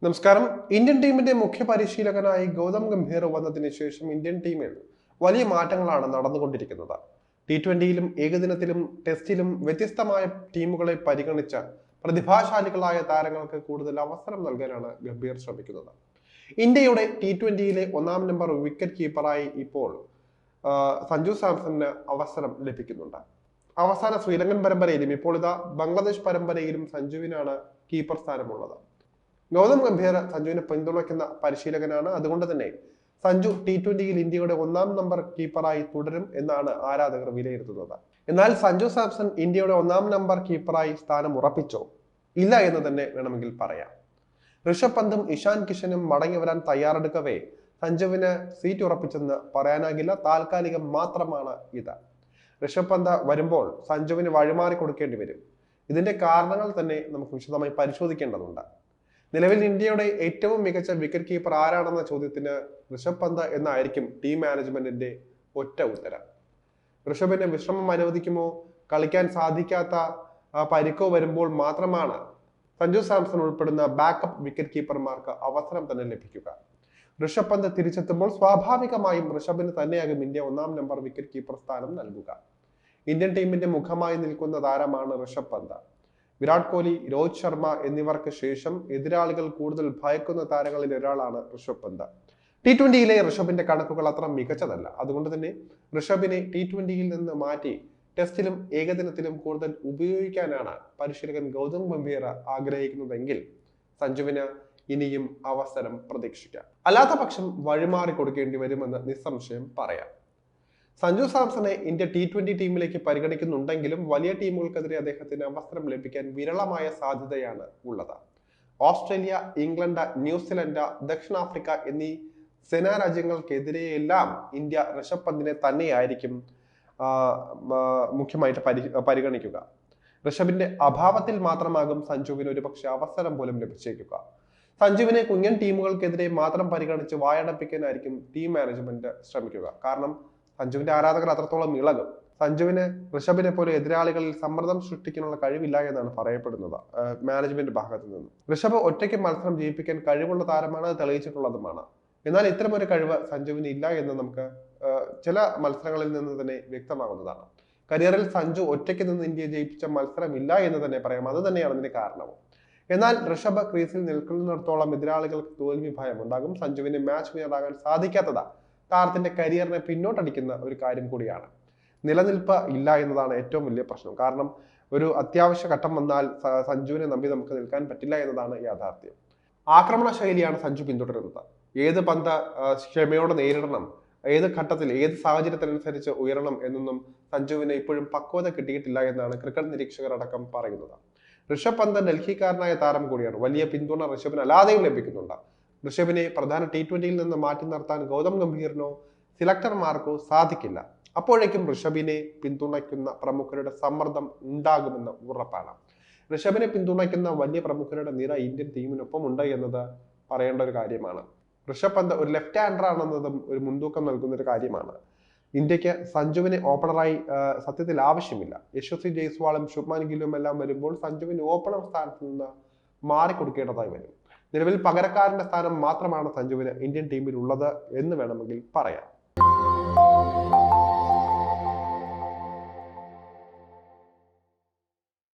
നമസ്കാരം. ഇന്ത്യൻ ടീമിന്റെ മുഖ്യ പരിശീലകനായി ഗൗതം ഗംഭീർ വന്നതിന് ശേഷം ഇന്ത്യൻ ടീമിൽ വലിയ മാറ്റങ്ങളാണ് നടന്നുകൊണ്ടിരിക്കുന്നത്. T20യിലും ഏകദിനത്തിലും ടെസ്റ്റിലും വ്യത്യസ്തമായ ടീമുകളെ പരിഗണിച്ച പ്രതിഭാശാലികളായ താരങ്ങൾക്ക് കൂടുതൽ അവസരം നൽകാനാണ് ഗംഭീർ ശ്രമിക്കുന്നത്. ഇന്ത്യയുടെ T20യിലെ ഒന്നാം നമ്പർ വിക്കറ്റ് കീപ്പറായി ഇപ്പോൾ സഞ്ജു സാംസണിന് അവസരം ലഭിക്കുന്നുണ്ട്. അവസാന ശ്രീലങ്കൻ പരമ്പരയിലും ഇപ്പോൾ ഇതാ ബംഗ്ലാദേശ് പരമ്പരയിലും സഞ്ജുവിനാണ് കീപ്പർ സ്ഥാനമുള്ളത്. ഗൗതം ഗംഭീർ സഞ്ജുവിനെ പിന്തുണയ്ക്കുന്ന പരിശീലകനാണ്. അതുകൊണ്ട് തന്നെ സഞ്ജു T20യിൽ ഇന്ത്യയുടെ ഒന്നാം നമ്പർ കീപ്പറായി തുടരും എന്നാണ് ആരാധകർ വിലയിരുത്തുന്നത്. എന്നാൽ സഞ്ജു സാംസൺ ഇന്ത്യയുടെ ഒന്നാം നമ്പർ കീപ്പറായി സ്ഥാനം ഉറപ്പിച്ചോ? ഇല്ല എന്ന് തന്നെ വേണമെങ്കിൽ പറയാം. ഋഷഭ് പന്തും ഇഷാൻ കിഷനും മടങ്ങി വരാൻ തയ്യാറെടുക്കവേ സഞ്ജുവിന് സീറ്റ് ഉറപ്പിച്ചെന്ന് പറയാനാകില്ല. താൽക്കാലികം മാത്രമാണ് ഇത്. ഋഷഭ് പന്ത് വരുമ്പോൾ സഞ്ജുവിന് വഴിമാറി കൊടുക്കേണ്ടി വരും. ഇതിന്റെ കാരണങ്ങൾ തന്നെ നമുക്ക് വിശദമായി പരിശോധിക്കേണ്ടതുണ്ട്. നിലവിൽ ഇന്ത്യയുടെ ഏറ്റവും മികച്ച വിക്കറ്റ് കീപ്പർ ആരാണെന്ന ചോദ്യത്തിന് ഋഷഭ് പന്ത് എന്നായിരിക്കും ടീം മാനേജ്മെന്റിന്റെ ഒറ്റ ഉത്തരം. ഋഷഭിന് വിശ്രമം അനുവദിക്കുമോ, കളിക്കാൻ സാധിക്കാത്ത പരിക്കോ വരുമ്പോൾ മാത്രമാണ് സഞ്ജു സാംസൺ ഉൾപ്പെടുന്ന ബാക്കപ്പ് വിക്കറ്റ് കീപ്പർമാർക്ക് അവസരം തന്നെ ലഭിക്കുക. ഋഷഭ് പന്ത് തിരിച്ചെത്തുമ്പോൾ സ്വാഭാവികമായും ഋഷഭിന് തന്നെയാകും ഇന്ത്യ ഒന്നാം നമ്പർ വിക്കറ്റ് കീപ്പർ സ്ഥാനം നൽകുക. ഇന്ത്യൻ ടീമിന്റെ മുഖമായി നിൽക്കുന്ന താരമാണ് ഋഷഭ് പന്ത്. വിരാട് കോഹ്ലി, രോഹിത് ശർമ്മ എന്നിവർക്ക് ശേഷം എതിരാളികൾ കൂടുതൽ ഭയക്കുന്ന താരങ്ങളിൽ ഒരാളാണ് ഋഷഭ് പന്ത്. T20യിലെ ഋഷഭിന്റെ കണക്കുകൾ അത്ര മികച്ചതല്ല. അതുകൊണ്ട് തന്നെ ഋഷഭിനെ T20യിൽ നിന്ന് മാറ്റി ടെസ്റ്റിലും ഏകദിനത്തിലും കൂടുതൽ ഉപയോഗിക്കാനാണ് പരിശീലകൻ ഗൗതം ഗംഭീർ ആഗ്രഹിക്കുന്നതെങ്കിൽ സഞ്ജുവിന് ഇനിയും അവസരം പ്രതീക്ഷിക്കാം. അല്ലാത്ത പക്ഷം വഴിമാറി കൊടുക്കേണ്ടി വരുമെന്ന് നിസ്സംശയം പറയാം. സഞ്ജു സാംസണെ ഇന്ത്യ T20 ടീമിലേക്ക് പരിഗണിക്കുന്നുണ്ടെങ്കിലും വലിയ ടീമുകൾക്കെതിരെ അദ്ദേഹത്തിന് അവസരം ലഭിക്കാൻ വിരളമായ സാധ്യതയാണ് ഉള്ളത്. ഓസ്ട്രേലിയ, ഇംഗ്ലണ്ട്, ന്യൂസിലൻഡ്, ദക്ഷിണാഫ്രിക്ക എന്നീ സേനാ രാജ്യങ്ങൾക്കെതിരെയെല്ലാം ഇന്ത്യ ഋഷഭ് പന്തിനെ തന്നെയായിരിക്കും മുഖ്യമായിട്ട് പരിഗണിക്കുക. ഋഷഭിന്റെ അഭാവത്തിൽ മാത്രമാകും സഞ്ജുവിന് ഒരുപക്ഷെ അവസരം പോലും ലഭിച്ചേക്കുക. സഞ്ജുവിനെ കുഞ്ഞൻ ടീമുകൾക്കെതിരെ മാത്രം പരിഗണിച്ച് വായടപ്പിക്കാനായിരിക്കും ടീം മാനേജ്മെന്റ് ശ്രമിക്കുക. കാരണം സഞ്ജുവിന്റെ ആരാധകർ അത്രത്തോളം ഇളകും. സഞ്ജുവിന് ഋഷഭിനെ പോലെ എതിരാളികളിൽ സമ്മർദ്ദം സൃഷ്ടിക്കാനുള്ള കഴിവില്ല എന്നാണ് പറയപ്പെടുന്നത് മാനേജ്മെന്റ് ഭാഗത്തു നിന്നും. ഋഷഭ് ഒറ്റയ്ക്ക് മത്സരം ജയിപ്പിക്കാൻ കഴിവുള്ള താരമാണ്, തെളിയിച്ചിട്ടുള്ളതുമാണ്. എന്നാൽ ഇത്തരമൊരു കഴിവ് സഞ്ജുവിന് ഇല്ല എന്ന് നമുക്ക് ചില മത്സരങ്ങളിൽ നിന്ന് തന്നെ വ്യക്തമാകുന്നതാണ്. കരിയറിൽ സഞ്ജു ഒറ്റയ്ക്ക് നിന്ന് ഇന്ത്യയെ ജയിപ്പിച്ച മത്സരമില്ല എന്ന് തന്നെ പറയാം. അത് തന്നെയാണ് അതിന്റെ കാരണവും. എന്നാൽ ഋഷഭ് ക്രീസിൽ നിൽക്കുന്നിടത്തോളം എതിരാളികൾക്ക് തോൽവി ഭയം ഉണ്ടാകും. സഞ്ജുവിന് മാച്ച് വിന്നറാകാൻ സാധിക്കാത്തത് താരത്തിന്റെ കരിയറിനെ പിന്നോട്ടടിക്കുന്ന ഒരു കാര്യം കൂടിയാണ്. നിലനിൽപ്പ് ഇല്ല എന്നതാണ് ഏറ്റവും വലിയ പ്രശ്നം. കാരണം ഒരു അത്യാവശ്യ ഘട്ടം വന്നാൽ സഞ്ജുവിനെ നമ്പി നമുക്ക് നിൽക്കാൻ പറ്റില്ല എന്നതാണ് യാഥാർത്ഥ്യം. ആക്രമണ ശൈലിയാണ് സഞ്ജു പിന്തുടരുന്നത്. ഏത് പന്ത് ക്ഷമയോടെ നേരിടണം, ഏത് ഘട്ടത്തിൽ ഏത് സാഹചര്യത്തിനനുസരിച്ച് ഉയരണം എന്നൊന്നും സഞ്ജുവിന് ഇപ്പോഴും പക്വത കിട്ടിയിട്ടില്ല എന്നാണ് ക്രിക്കറ്റ് നിരീക്ഷകർ അടക്കം പറയുന്നത്. ഋഷഭ് പന്ത് ഡൽഹിക്കാരനായ താരം കൂടിയാണ്. വലിയ പിന്തുണ ഋഷഭിന് അല്ലാതെയും ലഭിക്കുന്നുണ്ട്. ഋഷഭിനെ പ്രധാന T20യിൽ നിന്ന് മാറ്റി നിർത്താൻ ഗൗതം ഗംഭീറിനോ സെലക്ടർമാർക്കോ സാധിക്കില്ല. അപ്പോഴേക്കും ഋഷഭിനെ പിന്തുണയ്ക്കുന്ന പ്രമുഖരുടെ സമ്മർദ്ദം ഉണ്ടാകുമെന്ന് ഉറപ്പാണ്. ഋഷഭിനെ പിന്തുണയ്ക്കുന്ന വലിയ പ്രമുഖരുടെ നിര ഇന്ത്യൻ ടീമിനൊപ്പം ഉണ്ട് എന്നത് പറയേണ്ട ഒരു കാര്യമാണ്. ഋഷഭ് പന്ത് ഒരു ലെഫ്റ്റ് ഹാൻഡർ ആണെന്നതും ഒരു മുൻതൂക്കം നൽകുന്ന ഒരു കാര്യമാണ്. ഇന്ത്യക്ക് സഞ്ജുവിനെ ഓപ്പണറായി സത്യത്തിൽ ആവശ്യമില്ല. യശസ്വി ജയ്സ്വാളും ശുഭ്മാൻ ഗില്ലും എല്ലാം വരുമ്പോൾ സഞ്ജുവിന് ഓപ്പണർ സ്ഥാനത്ത് നിന്ന് മാറിക്കൊടുക്കേണ്ടതായി വരും. നിലവിൽ പകരക്കാരന്റെ സ്ഥാനം മാത്രമാണ് സഞ്ജുവിന് ഇന്ത്യൻ ടീമിൽ ഉള്ളത് എന്ന് വേണമെങ്കിൽ പറയാം.